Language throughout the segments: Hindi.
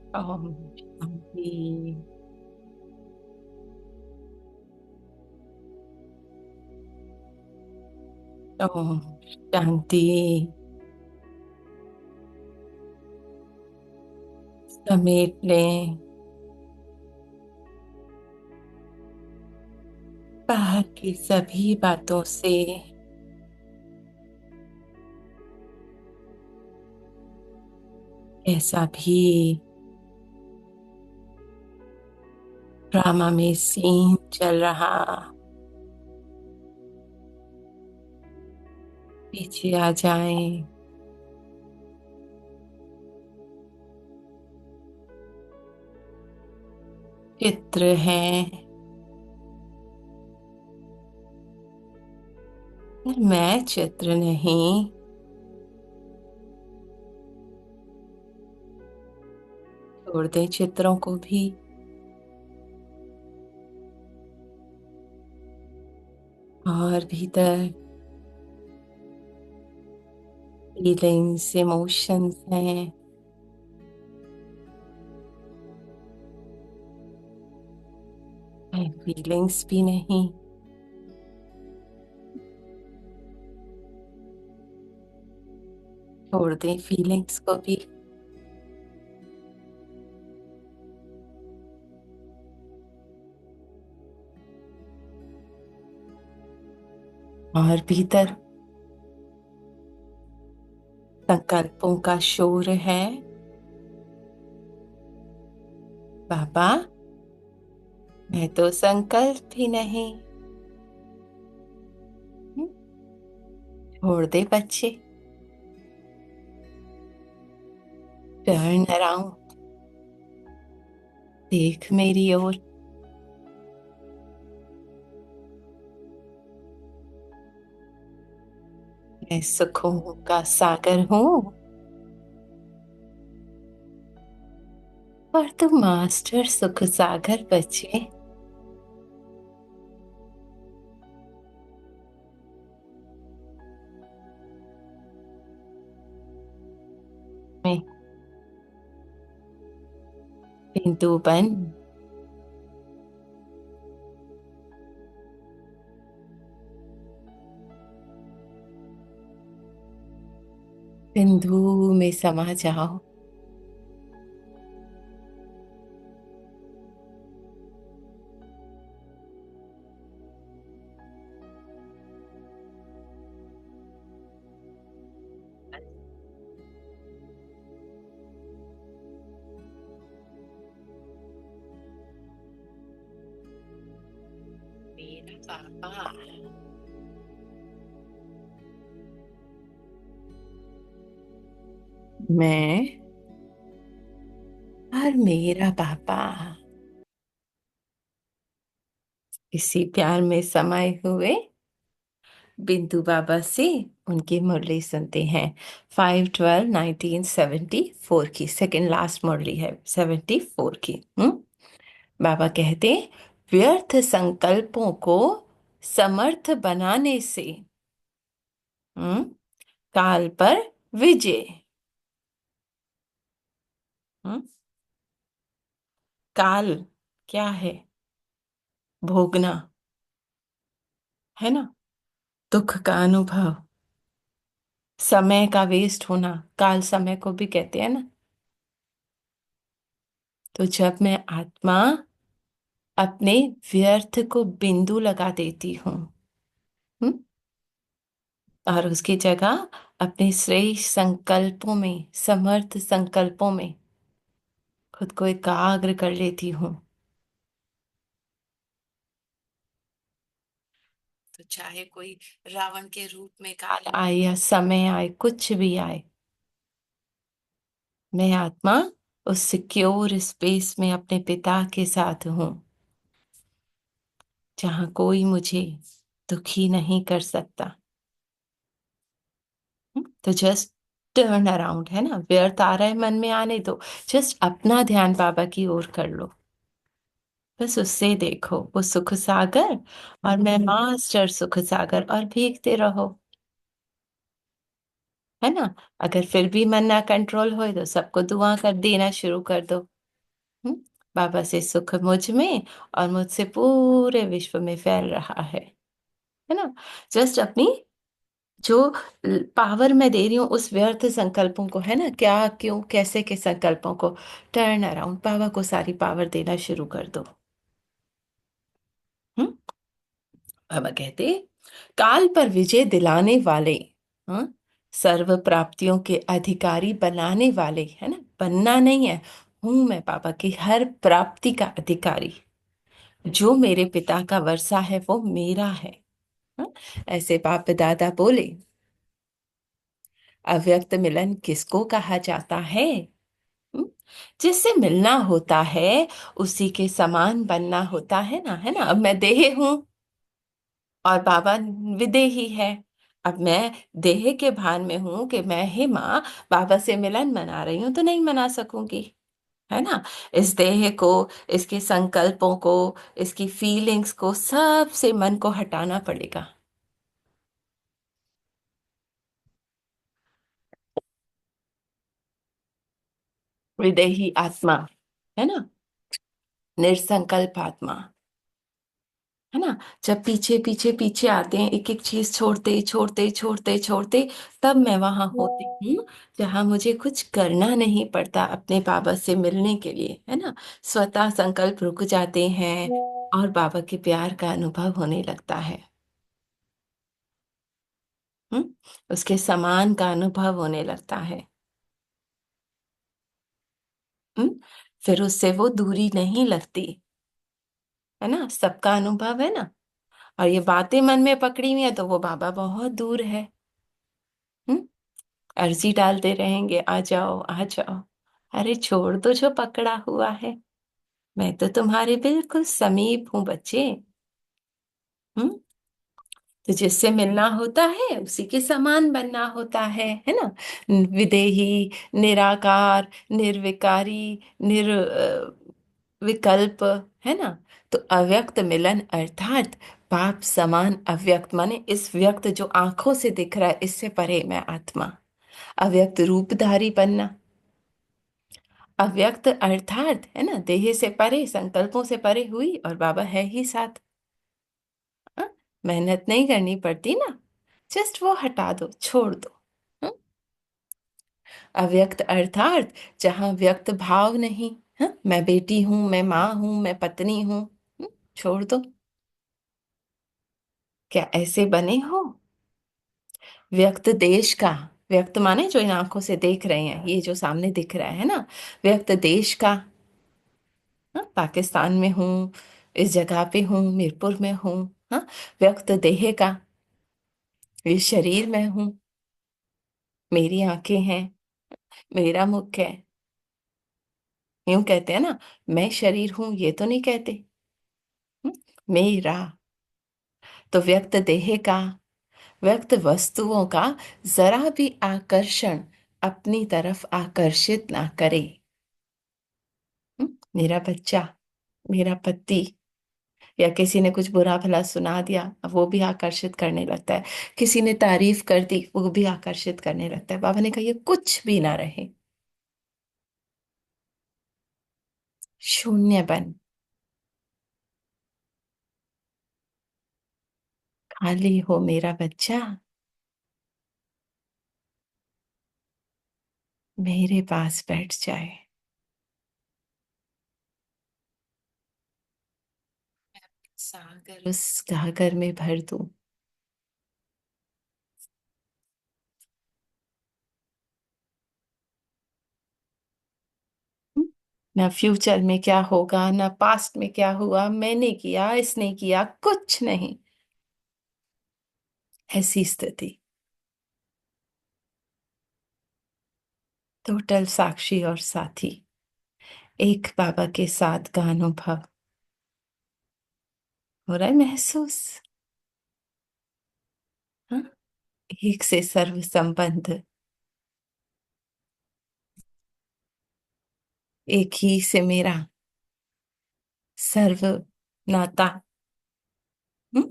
ओम शांति। ओम शांति। समेट लें बाहर की सभी बातों से। ऐसा भी ड्रामा में सीन चल रहा, पीछे आ जाएं। चित्र है, पर मैं चित्र नहीं। छोड़ दें चित्रों को भी। और भीतर फीलिंग्स, इमोशंस हैं। फीलिंग्स भी नहीं। छोड़ दें फीलिंग्स को भी। और भीतर संकल्पों का शोर है। बाबा, मैं तो संकल्प भी नहीं। हम्म, छोड़ दे बच्चे। टर्न अराउंड, देख मेरी ओर। मैं सुखों का सागर हूँ, और तुम मास्टर सुख सागर बच्चे। मैं बिंदु बन बिंदु में समा जाओ। मेरा पापा, मैं और मेरा पापा इसी प्यार में समाये हुए बिंदु बाबा से उनकी मुरली सुनते हैं। 5/12/1974 की सेकंड लास्ट मुरली है, 74 की। बाबा कहते, व्यर्थ संकल्पों को समर्थ बनाने से हम्म काल पर विजय। हम्म काल क्या है? भोगना, है ना? दुख का अनुभव, समय का वेस्ट होना, काल समय को भी कहते हैं ना। तो जब मैं आत्मा अपने व्यर्थ को बिंदु लगा देती हूँ, हम्म, और उसकी जगह अपने श्रेष्ठ संकल्पों में, समर्थ संकल्पों में खुद को एकाग्र कर लेती हूँ, तो चाहे कोई रावण के रूप में काल आए या समय आए, कुछ भी आए, मैं आत्मा उस सिक्योर स्पेस में अपने पिता के साथ हूँ, जहां कोई मुझे दुखी नहीं कर सकता। तो जस्ट टर्न अराउंड, है ना? व्यर्थ आ रहा है मन में, आने दो। जस्ट अपना ध्यान बाबा की ओर कर लो। बस उससे देखो वो सुख सागर, और मैं मास्टर सुख सागर, और भीगते रहो, है ना? अगर फिर भी मन ना कंट्रोल हो तो सबको दुआ कर देना शुरू कर दो। हम्म, बाबा से सुख मुझ में और मुझसे पूरे विश्व में फैल रहा है ना। जस्ट अपनी जो पावर मैं दे रही हूँ उस व्यर्थ संकल्पों को, है ना, क्या क्यों कैसे के संकल्पों को टर्न अराउंड, बाबा को सारी पावर देना शुरू कर दो। हम्म। बाबा कहते, काल पर विजय दिलाने वाले, हाँ, सर्व प्राप्तियों के अधिकारी बनाने वाले, है ना, बनना नहीं है, हूं मैं बाबा की हर प्राप्ति का अधिकारी। जो मेरे पिता का वर्षा है वो मेरा है। हाँ? ऐसे बाप दादा बोले। अव्यक्त मिलन किसको कहा जाता है? हम्म? जिससे मिलना होता है उसी के समान बनना होता है ना, है ना। अब मैं देह हूं और बाबा विदेही है। अब मैं देह के भान में हूं कि मैं ही माँ बाबा से मिलन मना रही हूं तो नहीं मना सकूंगी, है ना। इस देह को, इसके संकल्पों को, इसकी फीलिंग्स को, सब से मन को हटाना पड़ेगा। विदेही आत्मा, है ना, निर्संकल्प आत्मा, है ना। जब पीछे पीछे पीछे आते हैं, एक एक चीज छोड़ते छोड़ते छोड़ते छोड़ते, तब मैं वहां होती हूँ जहां मुझे कुछ करना नहीं पड़ता अपने बाबा से मिलने के लिए, है ना। स्वतः संकल्प रुक जाते हैं और बाबा के प्यार का अनुभव होने लगता है। हम्म। उसके समान का अनुभव होने लगता है। हम्म। फिर उससे वो दूरी नहीं लगती, है ना, सबका अनुभव है ना। और ये बातें मन में पकड़ी हुई है तो वो बाबा बहुत दूर है। हम्म। अर्जी डालते रहेंगे, आ जाओ आ जाओ। अरे छोड़ दो जो पकड़ा हुआ है, मैं तो तुम्हारे बिल्कुल समीप हूं बच्चे। हम्म। तो जिससे मिलना होता है उसी के समान बनना होता है ना। विदेही, निराकार, निर्विकारी, विकल्प, है ना। तो अव्यक्त मिलन अर्थात बाप समान अव्यक्त, माने इस व्यक्त जो आंखों से दिख रहा है इससे परे मैं आत्मा, अव्यक्त रूपधारी बनना। अव्यक्त अर्थात, है ना, देह से परे, संकल्पों से परे हुई और बाबा है ही साथ। हाँ? मेहनत नहीं करनी पड़ती ना, जस्ट वो हटा दो, छोड़ दो। हाँ? अव्यक्त अर्थात जहां व्यक्त भाव नहीं। हाँ? मैं बेटी हूं, मैं माँ हूं, मैं पत्नी हूं। छोड़ दो। क्या ऐसे बने हो? व्यक्त देश का, व्यक्त माने जो इन आंखों से देख रहे हैं, ये जो सामने दिख रहा है ना, व्यक्त देश का। हाँ, पाकिस्तान में हूँ, इस जगह पे हूँ, मीरपुर में हूँ। हाँ, व्यक्त देह का, इस शरीर में हूँ, मेरी आंखें हैं, मेरा मुख है। यूं कहते हैं ना, मैं शरीर हूं, ये तो नहीं कहते। हम्म, मेरा। तो व्यक्त देह का, व्यक्त वस्तुओं का जरा भी आकर्षण अपनी तरफ आकर्षित ना करे। मेरा बच्चा, मेरा पति, या किसी ने कुछ बुरा भला सुना दिया, अब वो भी आकर्षित करने लगता है। किसी ने तारीफ कर दी, वो भी आकर्षित करने लगता है। बाबा ने कहा ये कुछ भी ना रहे, शून्य बन, खाली हो मेरा बच्चा, मेरे पास बैठ जाए। सागर उस गागर में भर दूं। ना फ्यूचर में क्या होगा, ना पास्ट में क्या हुआ, मैंने किया, इसने किया, कुछ नहीं। ऐसी स्थिति, टोटल साक्षी और साथी, एक बाबा के साथ का अनुभव हो रहा है महसूस। हाँ? एक से सर्व संबंध, एक ही से मेरा सर्व नाता। हम्म,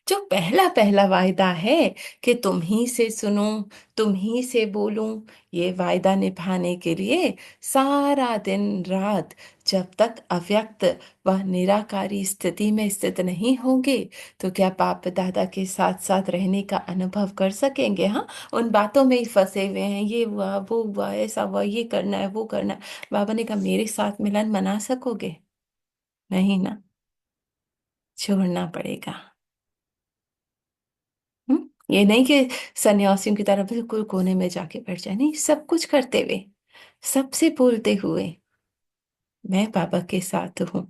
जो पहला पहला वायदा है कि तुम ही से सुनूं, तुम ही से बोलूं, ये वायदा निभाने के लिए सारा दिन रात, जब तक अव्यक्त व निराकारी स्थिति में स्थित नहीं होंगे, तो क्या बाप दादा के साथ साथ रहने का अनुभव कर सकेंगे? हाँ, उन बातों में ही फंसे हुए हैं, ये हुआ वो हुआ ऐसा हुआ, ये करना है वो करना है। बाबा ने कहा मेरे साथ मिलन मना सकोगे? नहीं ना, छोड़ना पड़ेगा। ये नहीं कि सन्यासियों की तरह बिल्कुल कोने में जाके बैठ जाए, नहीं, सब कुछ करते हुए, सबसे बोलते हुए मैं बाबा के साथ हूँ।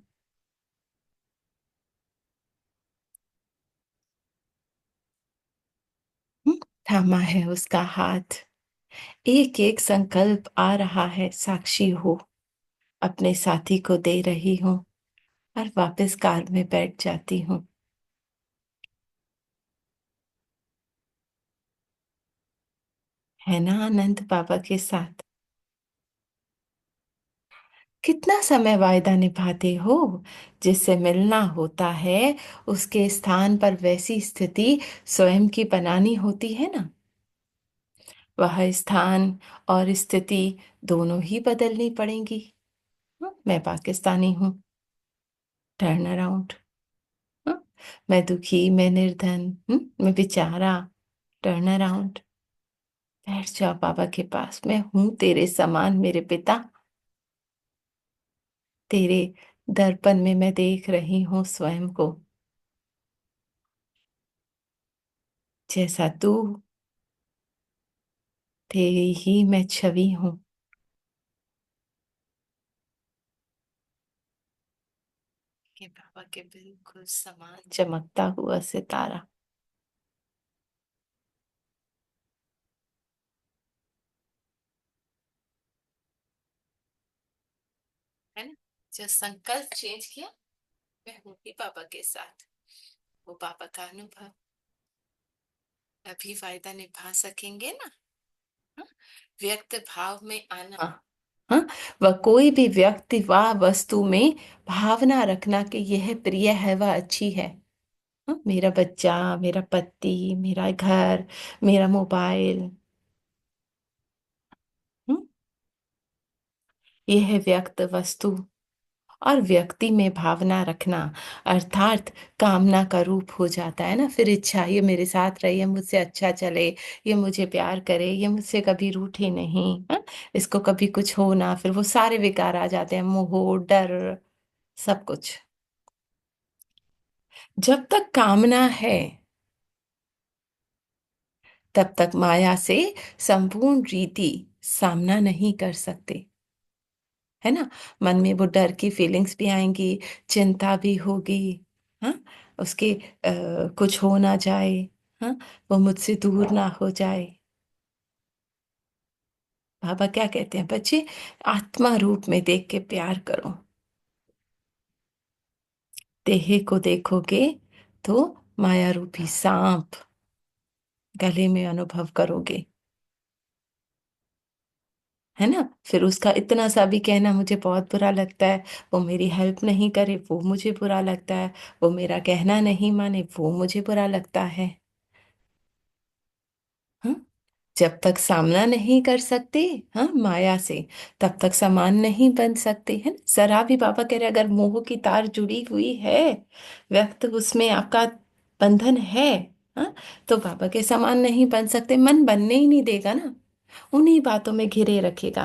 हम्म, थामा है उसका हाथ, एक एक संकल्प आ रहा है, साक्षी हो, अपने साथी को दे रही हूँ और वापस कार में बैठ जाती हूँ। है ना आनंद बाबा के साथ? कितना समय वायदा निभाते हो? जिससे मिलना होता है उसके स्थान पर वैसी स्थिति स्वयं की बनानी होती है ना। वह स्थान और स्थिति दोनों ही बदलनी पड़ेंगी। मैं पाकिस्तानी हूँ, टर्न अराउंड। मैं दुखी, मैं निर्धन, मैं बेचारा, टर्न अराउंड। बैठ जाओ बाबा के पास, मैं हूं तेरे समान मेरे पिता। तेरे दर्पण में मैं देख रही हूँ स्वयं को, जैसा तू, तेरी ही मैं छवि हूँ। कि बाबा के बिल्कुल समान चमकता हुआ सितारा। है ना, जो संकल्प चेंज किया, मैं हूँ ही बाबा के साथ, वो पापा का अनुभव। अभी वायदा निभा सकेंगे ना? हाँ? व्यक्त भाव में आना। हाँ, वह कोई भी व्यक्ति व वस्तु में भावना रखना कि यह प्रिय है, वह अच्छी है। हाँ? मेरा बच्चा, मेरा पति, मेरा घर, मेरा मोबाइल, हम्म, यह है व्यक्त वस्तु। और व्यक्ति में भावना रखना अर्थात कामना का रूप हो जाता है ना। फिर इच्छा, ये मेरे साथ रहे, ये मुझसे अच्छा चले, ये मुझे प्यार करे, ये मुझसे कभी रूठे नहीं, हाँ? इसको कभी कुछ हो ना, फिर वो सारे विकार आ जाते हैं, मोह, डर, सब कुछ। जब तक कामना है तब तक माया से संपूर्ण रीति सामना नहीं कर सकते। है ना, मन में वो डर की फीलिंग्स भी आएंगी, चिंता भी होगी। हाँ, उसके कुछ हो ना जाए, हाँ, वो मुझसे दूर ना हो जाए। बाबा क्या कहते हैं बच्चे? आत्मा रूप में देख के प्यार करो। देह को देखोगे तो माया रूपी सांप गले में अनुभव करोगे। है ना, फिर उसका इतना सा भी कहना मुझे बहुत बुरा लगता है, वो मेरी हेल्प नहीं करे, वो मुझे बुरा लगता है, वो मेरा कहना नहीं माने, वो मुझे बुरा लगता है। हाँ? जब तक सामना नहीं कर सकते, हाँ, माया से, तब तक समान नहीं बन सकते। है ना, जरा भी बाबा कह रहे अगर मोह की तार जुड़ी हुई है, व्यक्त उसमें आपका बंधन है, हाँ, तो बाबा के समान नहीं बन सकते। मन बनने ही नहीं देगा ना, उन्हीं बातों में घिरे रखेगा।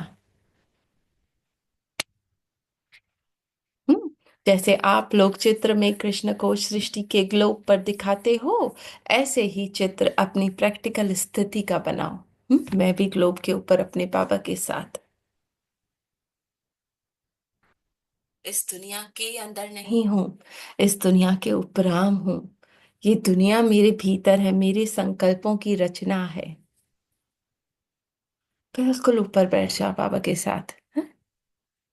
हम्म, जैसे आप लोग चित्र में कृष्ण को सृष्टि के ग्लोब पर दिखाते हो, ऐसे ही चित्र अपनी प्रैक्टिकल स्थिति का बनाओ। मैं भी ग्लोब के ऊपर अपने पापा के साथ, इस दुनिया के अंदर नहीं हूं, इस दुनिया के उपराम हूं। ये दुनिया मेरे भीतर है, मेरे संकल्पों की रचना है। फिर उसको ऊपर बैठ जा बाबा के साथ।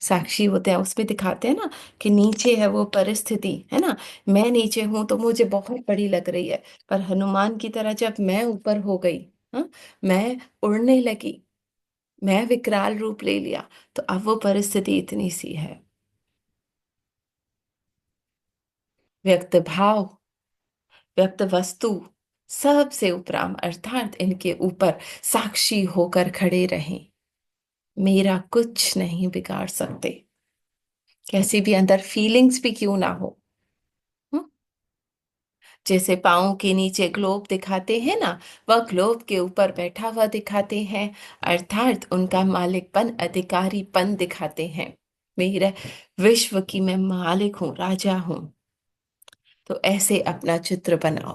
साक्षी होते हैं, उसमें दिखाते हैं ना कि नीचे है वो परिस्थिति, है ना, मैं नीचे हूं तो मुझे बहुत बड़ी लग रही है, पर हनुमान की तरह जब मैं ऊपर हो गई, हाँ, मैं उड़ने लगी, मैं विकराल रूप ले लिया, तो अब वो परिस्थिति इतनी सी है। व्यक्त भाव व्यक्त वस्तु सबसे उपराम अर्थात इनके ऊपर साक्षी होकर खड़े रहें, मेरा कुछ नहीं बिगाड़ सकते, कैसी भी अंदर फीलिंग्स भी क्यों ना हो। हम्म? जैसे पाँव के नीचे ग्लोब दिखाते हैं ना, वह ग्लोब के ऊपर बैठा हुआ दिखाते हैं, अर्थात उनका मालिकपन अधिकारीपन दिखाते हैं। मेरा विश्व की मैं मालिक हूँ, राजा हूँ। तो ऐसे अपना चित्र बनाओ।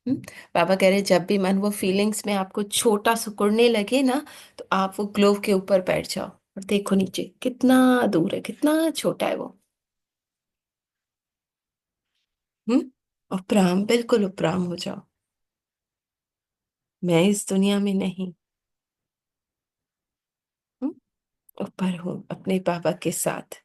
हम्म? बाबा कह रहे जब भी मन वो फीलिंग्स में आपको छोटा सिकुड़ने लगे ना, तो आप वो ग्लोव के ऊपर बैठ जाओ और देखो नीचे कितना दूर है, कितना छोटा है वो। हम्म। उपराम, बिल्कुल उपराम हो जाओ। मैं इस दुनिया में नहीं। हम्म, ऊपर हूँ अपने बाबा के साथ।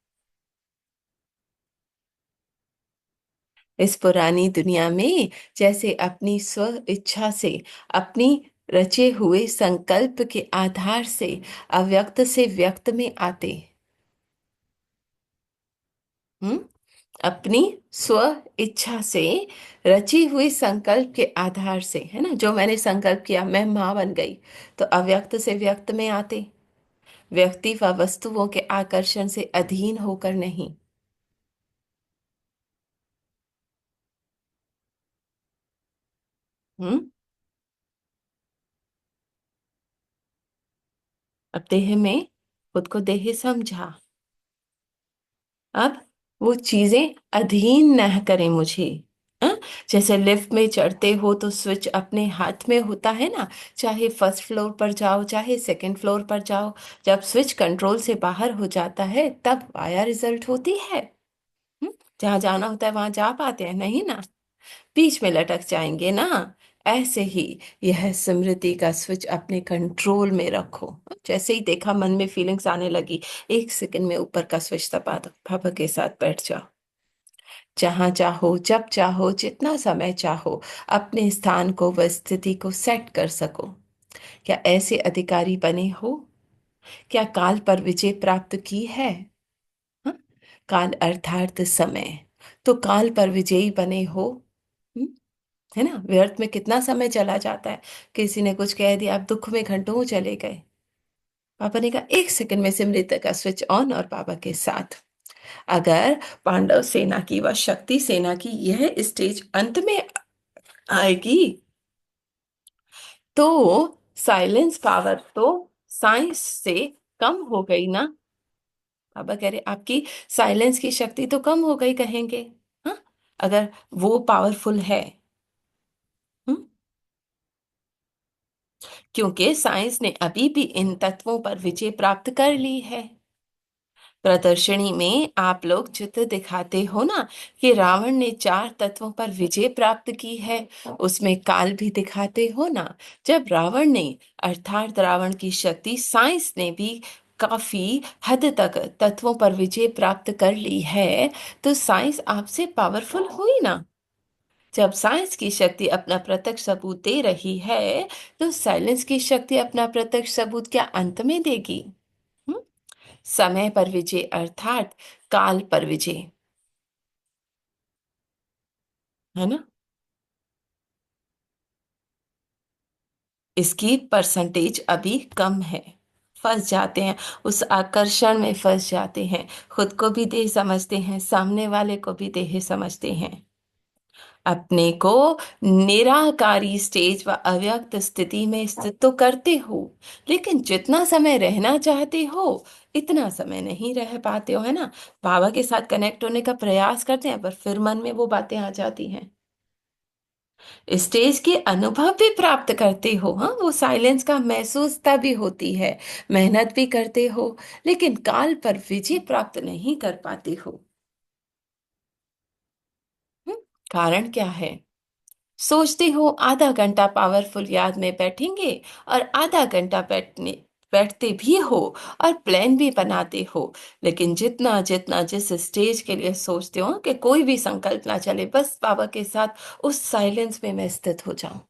इस पुरानी दुनिया में जैसे अपनी स्व इच्छा से, अपनी रचे हुए संकल्प के आधार से अव्यक्त से व्यक्त में आते। हम्म। अपनी स्व इच्छा से रची हुई संकल्प के आधार से, है ना, जो मैंने संकल्प किया मैं मां बन गई, तो अव्यक्त से व्यक्त में आते, व्यक्ति व वस्तुओं के आकर्षण से अधीन होकर नहीं। हम्म। अब देह में खुद को देह समझा। अब वो चीजें अधीन न करें मुझे। हाँ? जैसे लिफ्ट में चढ़ते हो तो स्विच अपने हाथ में होता है ना, चाहे फर्स्ट फ्लोर पर जाओ चाहे सेकंड फ्लोर पर जाओ, जब स्विच कंट्रोल से बाहर हो जाता है तब वाया रिजल्ट होती है। हम्म? जहां जाना होता है वहां जा पाते हैं नहीं ना, बीच में लटक जाएंगे ना। ऐसे ही यह स्मृति का स्विच अपने कंट्रोल में रखो। जैसे ही देखा मन में फीलिंग्स आने लगी, एक सेकंड में ऊपर का स्विच दबा दो, पापा के साथ बैठ जाओ। जहां चाहो जब चाहो जितना समय चाहो अपने स्थान को व स्थिति को सेट कर सको। क्या ऐसे अधिकारी बने हो? क्या काल पर विजय प्राप्त की है? हाँ? काल अर्थात समय, तो काल पर विजयी बने हो। हम्म? है ना, व्यर्थ में कितना समय चला जाता है। किसी ने कुछ कह दिया, आप दुख में घंटों चले गए। पापा ने कहा एक सेकंड में सिमरन का स्विच ऑन और बाबा के साथ। अगर पांडव सेना की व शक्ति सेना की यह स्टेज अंत में आएगी, तो साइलेंस पावर तो साइंस से कम हो गई ना। बाबा कह रहे आपकी साइलेंस की शक्ति तो कम हो गई कहेंगे। हाँ, अगर वो पावरफुल है। हम्म? क्योंकि साइंस ने अभी भी इन तत्वों पर विजय प्राप्त कर ली है। प्रदर्शनी में आप लोग चित्र दिखाते हो ना कि रावण ने चार तत्वों पर विजय प्राप्त की है, उसमें काल भी दिखाते हो ना। जब रावण ने, अर्थात रावण की शक्ति साइंस ने भी काफी हद तक तत्वों पर विजय प्राप्त कर ली है, तो साइंस आपसे पावरफुल हुई ना। जब साइंस की शक्ति अपना प्रत्यक्ष सबूत दे रही है, तो साइलेंस की शक्ति अपना प्रत्यक्ष सबूत क्या अंत में देगी? हम्म? समय पर विजय अर्थात काल पर विजय, है ना। इसकी परसेंटेज अभी कम है। फंस जाते हैं, उस आकर्षण में फंस जाते हैं, खुद को भी देह समझते हैं, सामने वाले को भी देह समझते हैं। अपने को निराकारी स्टेज व अव्यक्त स्थिति में स्थित तो करते हो, लेकिन जितना समय रहना चाहते हो इतना समय नहीं रह पाते हो, है ना। बाबा के साथ कनेक्ट होने का प्रयास करते हैं पर फिर मन में वो बातें आ जाती हैं। स्टेज के अनुभव भी प्राप्त करते हो, हाँ, वो साइलेंस का महसूस तभी होती है, मेहनत भी करते हो, लेकिन काल पर विजय प्राप्त नहीं कर पाते हो। हम्म? कारण क्या है? सोचते हो आधा घंटा पावरफुल याद में बैठेंगे, और आधा घंटा बैठते भी हो और प्लान भी बनाते हो, लेकिन जितना जितना जिस स्टेज के लिए सोचते हो कि कोई भी संकल्प ना चले, बस बाबा के साथ उस साइलेंस में मैं स्थित हो जाऊं,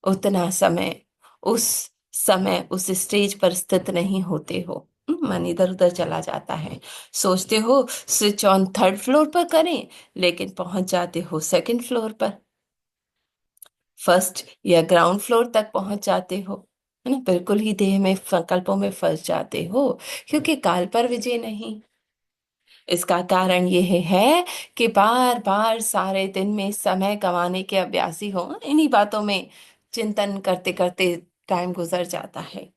उतना समय, उस समय उस स्टेज पर स्थित नहीं होते हो। मन इधर उधर चला जाता है। सोचते हो स्विच ऑन थर्ड फ्लोर पर करें, लेकिन पहुंच जाते हो सेकंड फ्लोर पर। फर्स्ट या ग्राउंड फ्लोर तक पहुंच जाते हो, है ना, बिल्कुल ही देह में संकल्पों में फंस जाते हो, क्योंकि काल पर विजय नहीं। इसका कारण यह है कि बार बार सारे दिन में समय गंवाने के अभ्यासी हो, इन्हीं बातों में चिंतन करते करते टाइम गुजर जाता है।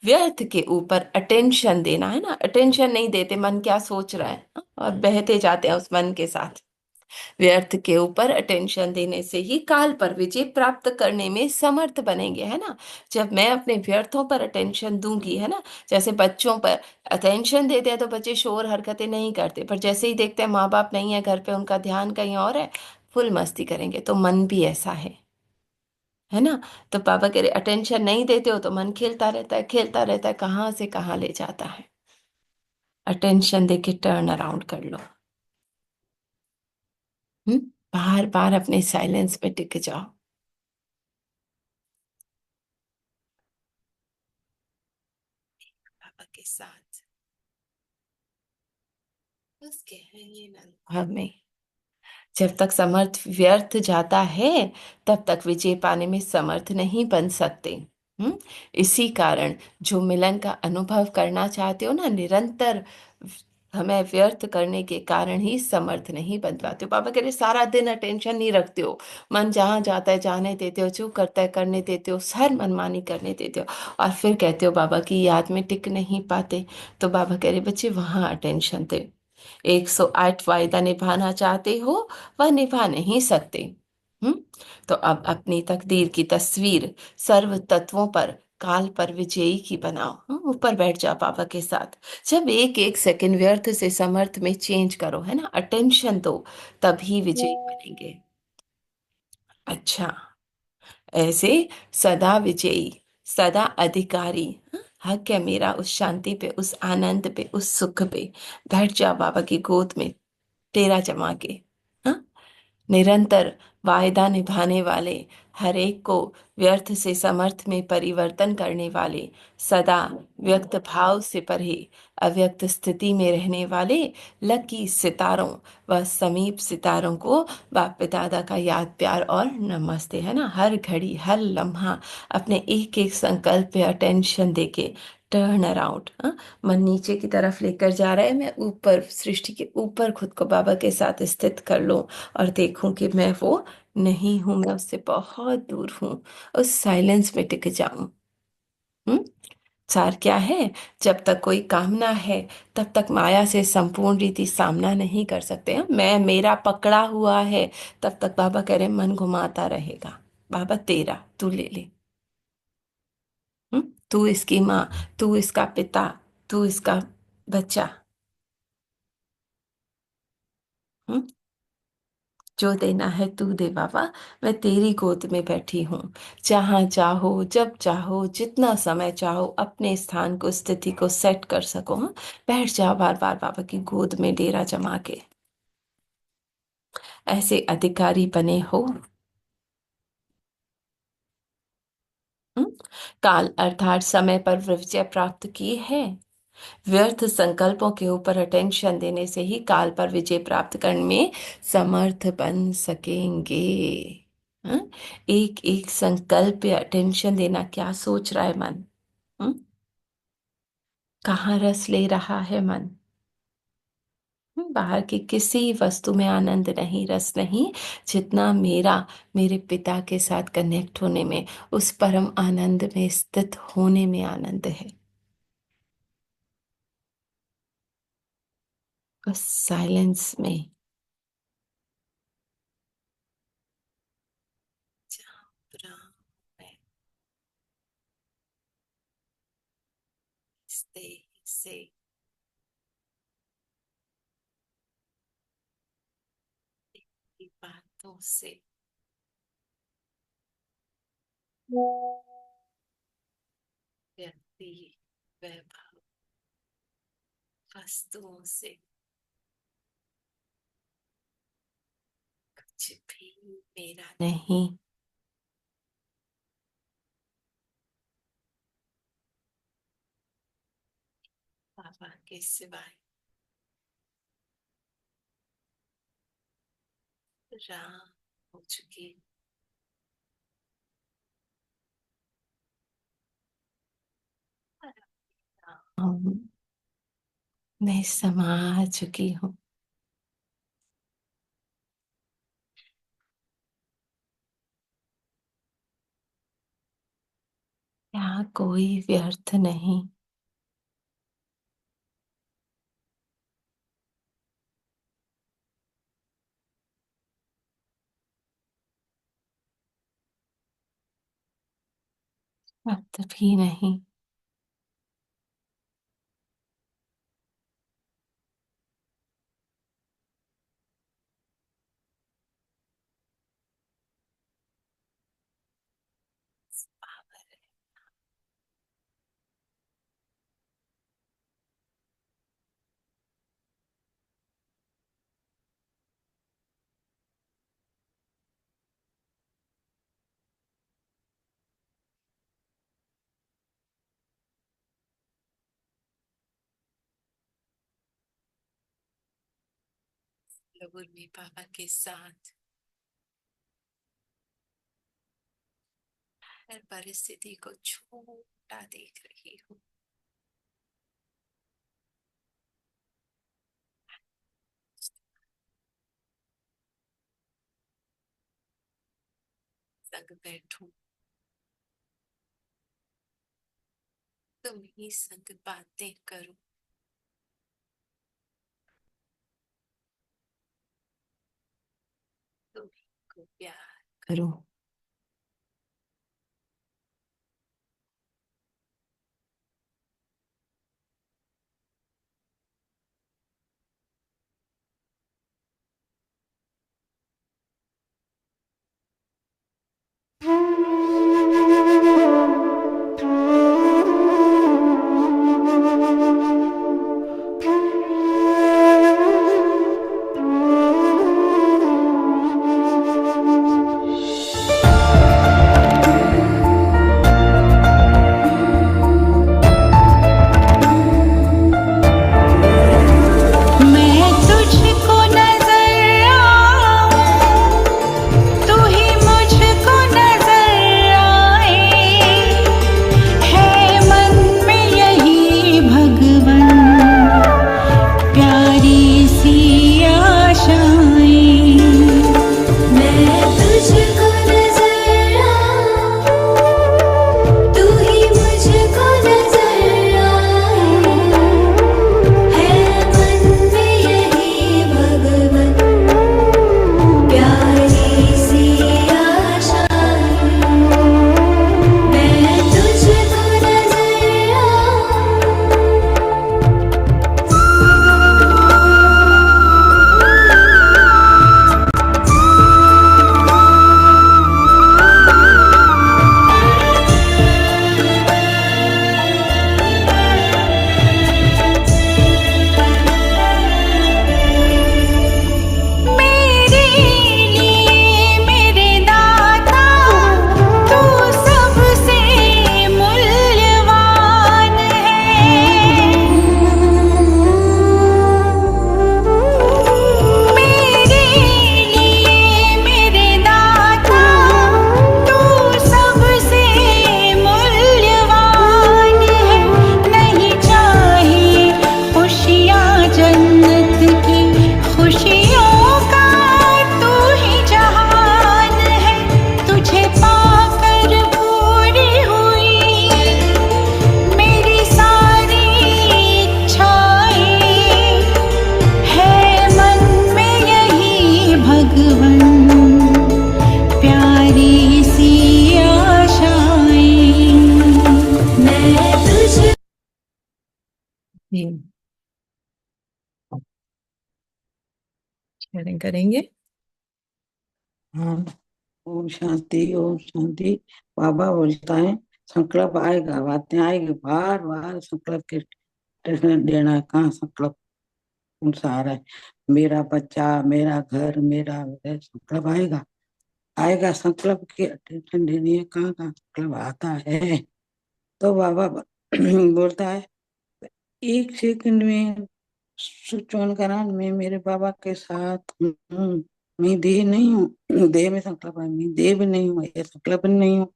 व्यर्थ के ऊपर अटेंशन देना, है ना, अटेंशन नहीं देते, मन क्या सोच रहा है, और बहते जाते हैं उस मन के साथ। व्यर्थ के ऊपर अटेंशन देने से ही काल पर विजय प्राप्त करने में समर्थ बनेंगे, है ना। जब मैं अपने व्यर्थों पर अटेंशन दूंगी, है ना, जैसे बच्चों पर अटेंशन देते हैं तो बच्चे शोर हरकतें नहीं करते, पर जैसे ही देखते हैं माँ बाप नहीं है घर पे, उनका ध्यान कहीं और है, फुल मस्ती करेंगे। तो मन भी ऐसा है ना। तो पापा कह रहे अटेंशन नहीं देते हो तो मन खेलता रहता है, खेलता रहता है, कहाँ से कहाँ ले जाता है। अटेंशन दे के टर्न अराउंड कर लो। हम्म। बार बार अपने साइलेंस में टिक जाओ। पापा के साथ बस गहरे अनुभव में जब तक समर्थ व्यर्थ जाता है, तब तक विजय पाने में समर्थ नहीं बन सकते। हम्म। इसी कारण जो मिलन का अनुभव करना चाहते हो ना, निरंतर समय व्यर्थ करने के कारण ही समर्थ नहीं बन पाते हो। पापा कह रहे सारा दिन अटेंशन नहीं रखते हो, मन जहाँ जाता है जाने देते हो, जो करता है करने देते हो, हर मनमानी करने देते हो, और फिर कहते हो बाबा की याद में टिक नहीं पाते। तो बाबा कह रहे बच्चे वहां अटेंशन दे। 108 वायदा निभाना चाहते हो, वह निभा नहीं सकते। हम्म। तो अब अपनी तकदीर की तस्वीर सर्व तत्वों पर, काल पर विजयी की बनाओ। ऊपर बैठ जाओ पापा के साथ। जब एक एक सेकंड व्यर्थ से समर्थ में चेंज करो, है ना, अटेंशन दो, तभी विजयी बनेंगे। अच्छा, ऐसे सदा विजयी, सदा अधिकारी, हक है मेरा उस शांति पे, उस आनंद पे, उस सुख पे। बैठ जा बाबा की गोद में, तेरा जमा के। हाँ? निरंतर वायदा निभाने वाले, हर एक को व्यर्थ से समर्थ में परिवर्तन करने वाले, सदा व्यक्त भाव से परे अव्यक्त स्थिति में रहने वाले लकी सितारों व समीप सितारों को बाप दादा का याद प्यार और नमस्ते, है ना। हर घड़ी हर लम्हा अपने एक एक संकल्प पे अटेंशन देके टर्न अराउंड, मन नीचे की तरफ लेकर जा रहा है, मैं ऊपर सृष्टि के ऊपर खुद को बाबा के साथ स्थित कर लूं, और देखूं कि मैं वो नहीं हूं, मैं उससे बहुत दूर हूं, उस साइलेंस में टिक जाऊं। हम्म। सार क्या है, जब तक कोई कामना है, तब तक माया से संपूर्ण रीति सामना नहीं कर सकते हैं। मैं मेरा पकड़ा हुआ है, तब तक बाबा कह रहे मन घुमाता रहेगा। बाबा तेरा तू ले ले। तू इसकी माँ, तू इसका पिता, तू इसका बच्चा। हम्म। जो देना है तू दे बाबा, मैं तेरी गोद में बैठी हूँ। जहाँ चाहो, जब चाहो, जितना समय चाहो, अपने स्थान को, स्थिति को सेट कर सको। हाँ? बैठ जाओ बार बार बाबा की गोद में डेरा जमा के। ऐसे अधिकारी बने हो। हम्म? काल अर्थात समय पर विजय प्राप्त की है। व्यर्थ संकल्पों के ऊपर अटेंशन देने से ही काल पर विजय प्राप्त करने में समर्थ बन सकेंगे। हाँ? एक एक संकल्प पे अटेंशन देना, क्या सोच रहा है मन, हम्म? कहाँ रस ले रहा है मन। बाहर की किसी वस्तु में आनंद नहीं, रस नहीं, जितना मेरा मेरे पिता के साथ कनेक्ट होने में, उस परम आनंद में स्थित होने में आनंद है। बस साइलेंस में जहाँ पूरा मैं से की बातों से व्यक्ति, वैभव, वस्तुओं से कुछ भी मेरा नहीं। बाबा के सिवाय राम हो चुकी, मैं समा चुकी हूँ। यहाँ कोई व्यर्थ नहीं। वक्त भी नहीं। लोगों में पापा के साथ हर परिस्थिति को छोटा देख रही हूँ। संग बैठूं, तुम ही संग बातें करूं, तुम ही को प्यार करूं। मैं तुझको नजर आऊं, तू ही मुझको नजर आए, है मन में यही भगवन प्यारी सी आशाएं। मैं तुझको नजर आऊं, तू ही मुझको नजर आए, है मन में यही भगवन प्यारी सी आशाएं। मैं तुझको नजर मेरे लिए मेरे दाता, तू सबसे मूल्यवान है। मेरे लिए मेरे दाता, तू सबसे मूल्यवान है। नहीं चाहिए खुशियाँ जन्नत की, खुशियों का तू ही जहान है। तुझे पाकर पूरी हुई मेरी सारी इच्छाएं, है मन में यही भगवन प्यारी सी आशाएं। मैं तुझ जी शेयरिंग करेंगे। हाँ। ओम शांति, ओम शांति। बाबा बोलता है संकल्प आएगा, बातें आएगी, बार बार संकल्प के टेंशन देना है। कहाँ संकल्प कौन सा आ रहा है? मेरा बच्चा, मेरा घर, मेरा संकल्प आएगा। आएगा संकल्प की टेंशन देनी है। कहाँ कहाँ संकल्प आता है? तो बाबा बोलता है एक सेकंड में स्विच ऑन करा, मैं मेरे बाबा के साथ हूँ। मैं देह नहीं हूँ, देह में संकल्प है, मैं देह भी नहीं हूँ, ये संकल्प भी नहीं हूँ।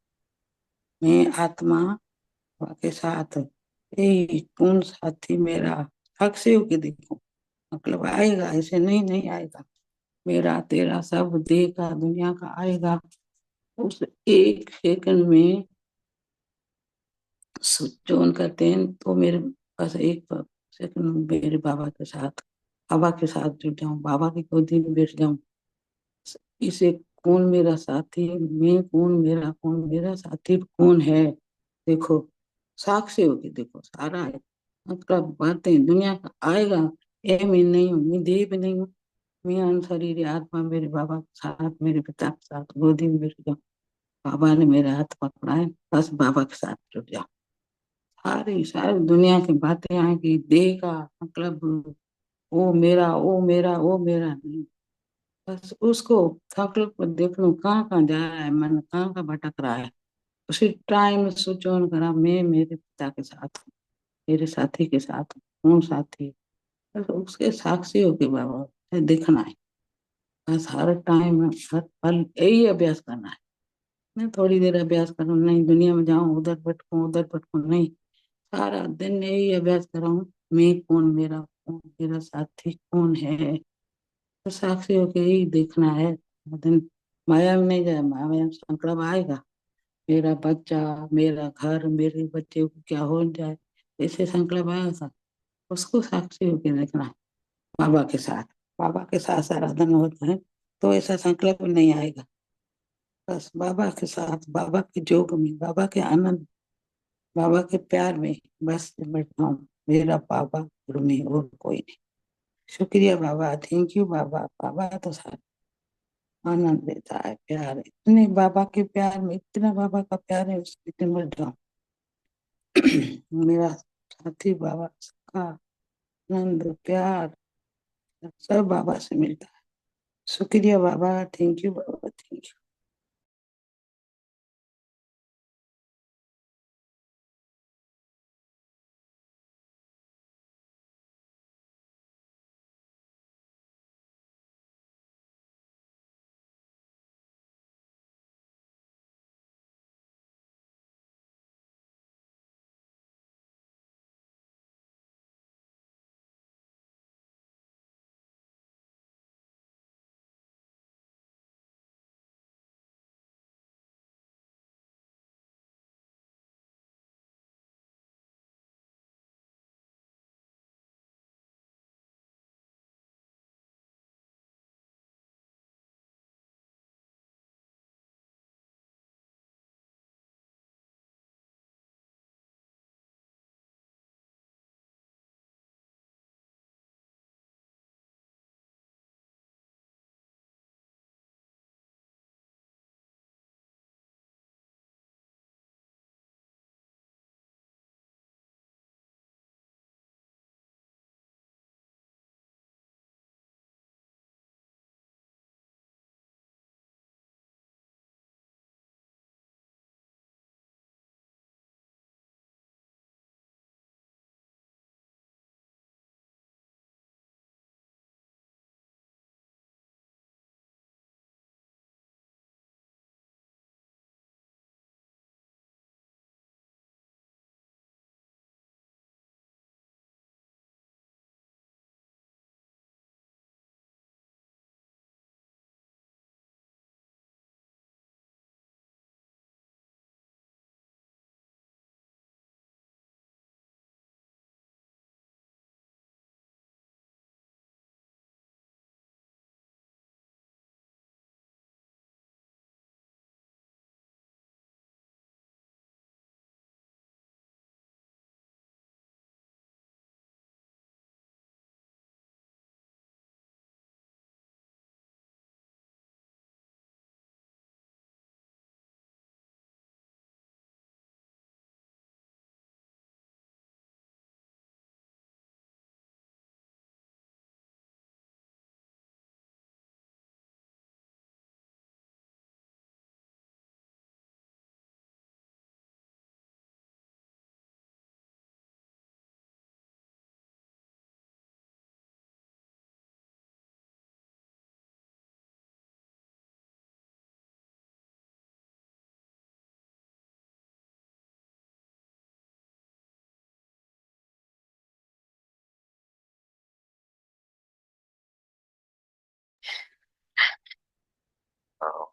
मैं आत्मा बाबा के साथ हूँ। ए कौन साथी मेरा, हक से होके देखो, मतलब आएगा, ऐसे नहीं नहीं आएगा। मेरा तेरा सब देगा दुनिया का आएगा। उस एक सेकंड में स्विच ऑन करते हैं तो मेरे पास एक सेकंड मेरे बाबा के साथ, बाबा के साथ जुड़ जाऊं, बाबा की गोदी में बैठ जाऊं। इसे कौन मेरा साथी है, मैं कौन, मेरा कौन, मेरा साथी कौन है। देखो, साक्षी होगी, देखो सारा है, मतलब बातें दुनिया का आएगा। ये मैं नहीं हूँ, मैं देह भी नहीं हूँ, मैं अनशरीरी आत्मा मेरे बाबा के साथ, मेरे पिता के साथ गोदी में बैठ जाऊं। बाबा ने मेरा हाथ पकड़ा है, बस बाबा के साथ जुड़ जाओ। सारी सारी दुनिया की बातें आएगी, देह का मतलब वो मेरा, वो मेरा, वो मेरा नहीं। बस उसको संकल्प को देख लो, कहाँ कहाँ जा रहा है मन, कहाँ कहाँ भटक रहा है। उसी टाइम में स्विच ऑन करा, मैं मेरे पिता के साथ हूँ, मेरे साथी के साथ हूँ। कौन साथी? बस उसके साक्षी होके बाबा देखना है। बस हर टाइम हर पल यही अभ्यास करना है। मैं थोड़ी देर अभ्यास करूँ नहीं, दुनिया में जाऊं उधर भटकूं नहीं, सारा दिन यही अभ्यास कर रहा हूँ। मैं कौन, मेरा कौन, मेरा साथी कौन है। तो साक्षी होके यही देखना है दिन। माया में नहीं जाए, माया में संकल्प आएगा, मेरा बच्चा, मेरा घर, मेरे बच्चे को क्या हो जाए, ऐसे संकल्प आया था। उसको साक्षी होके देखना है, बाबा के साथ। बाबा के साथ आराधना होता है तो ऐसा संकल्प नहीं आएगा। बस बाबा के साथ, बाबा के जोग में, बाबा के आनंद, बाबा के प्यार में बस बैठा हूँ। मेरा बाबा गुरु में और कोई नहीं। शुक्रिया बाबा, थैंक यू बाबा। बाबा तो सारा आनंद देता है, प्यार है इतने, बाबा के प्यार में इतना, बाबा का प्यार है उसके मर जाऊं। मेरा साथी बाबा, सबका आनंद प्यार सब बाबा से मिलता है। शुक्रिया बाबा, थैंक यू बाबा, थैंक यू।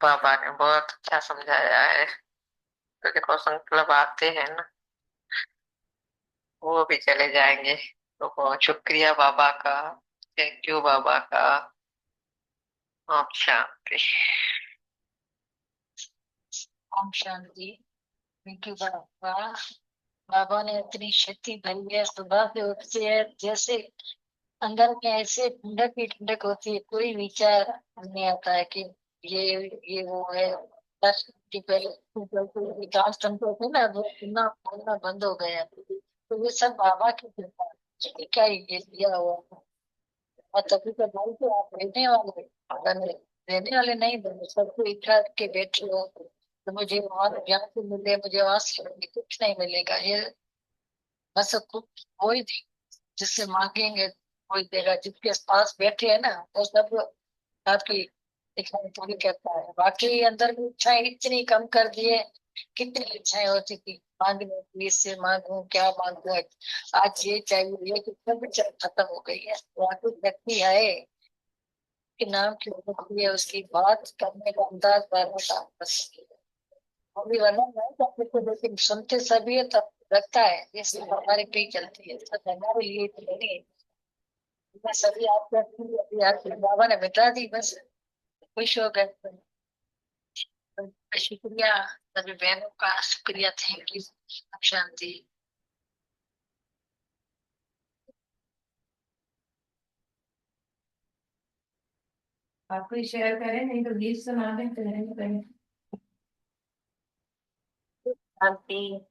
बाबा ने बहुत अच्छा समझाया है। तो देखो संकल्प आते हैं ना, वो भी चले जाएंगे। तो बहुत शुक्रिया बाबा का। थैंक यू बाबा का। ओम शांति। ओम शांति। थैंक यू बाबा। बाबा ने इतनी शक्ति भरी है, सुबह से उठते हैं जैसे अंदर में ऐसे ठंडक ही ठंडक होती है, कोई विचार नहीं आता है कि ये वो है। 10 मिनट पहले विकास तंत्र थे ना, वो सुनना बोलना बंद हो गया। तो ये सब बाबा की कृपा है। क्या ये दिया हुआ है। और तभी तो भाई तो आप रहने वाले बने, रहने वाले नहीं बने, सबको इकट्ठा के बैठे हो। तो मुझे वहां ज्ञान से मिले, मुझे वहां से कुछ नहीं मिलेगा। ये बस कुछ कोई नहीं, जिससे मांगेंगे कोई देगा। जिसके पास बैठे है ना, वो सब आपकी इच्छाएं पूरी करता है। बाकी अंदर की इच्छाएं इतनी कम कर दिए। कितनी इच्छाएं होती थी मांगने की, इससे मांगू क्या मांगू, आज ये चाहिए, ये तो सब खत्म हो गई है। बाकी व्यक्ति है के नाम की होती है, उसकी बात करने का अंदाज बदलता है बस। अभी वरना नहीं करते थे, लेकिन सुनते सभी है तब लगता है ये सब हमारे पे ही चलती है, सब हमारे लिए तो नहीं है। मैं सभी आपको अभी आपके बाबा ने मिटा दी बस, खुश हो गए। तो शुक्रिया सभी बहनों का, शुक्रिया, थैंक यू। शांति। आप कोई शेयर करें, नहीं तो गीत सुना दें करें। शांति।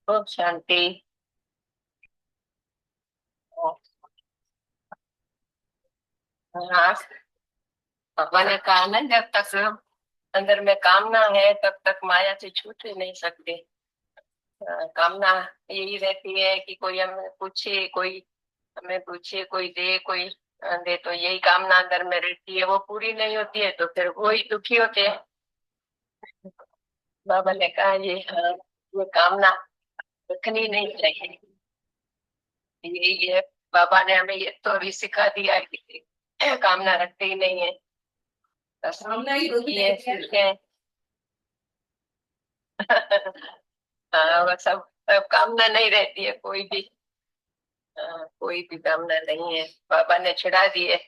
ओम शांति। हाँ, पापा ने कहा ना, जब तक अंदर में कामना है तब तक माया से छूट ही नहीं सकते। कामना यही रहती है कि कोई हमें पूछे, कोई हमें पूछे, कोई दे, कोई दे, तो यही कामना अंदर में रहती है। वो पूरी नहीं होती है तो फिर वो ही दुखी होते हैं। बाबा ने कहा ये, हाँ, ये कामना रखनी नहीं चाहिए। यही है, बाबा ने हमें ये तो अभी सिखा दिया है कि कामना रखते ही नहीं है। बस कामना ही होती है, सीखें। हाँ, बस अब कामना नहीं रहती है कोई भी। कोई भी कामना नहीं है, बाबा ने छुड़ा दी है।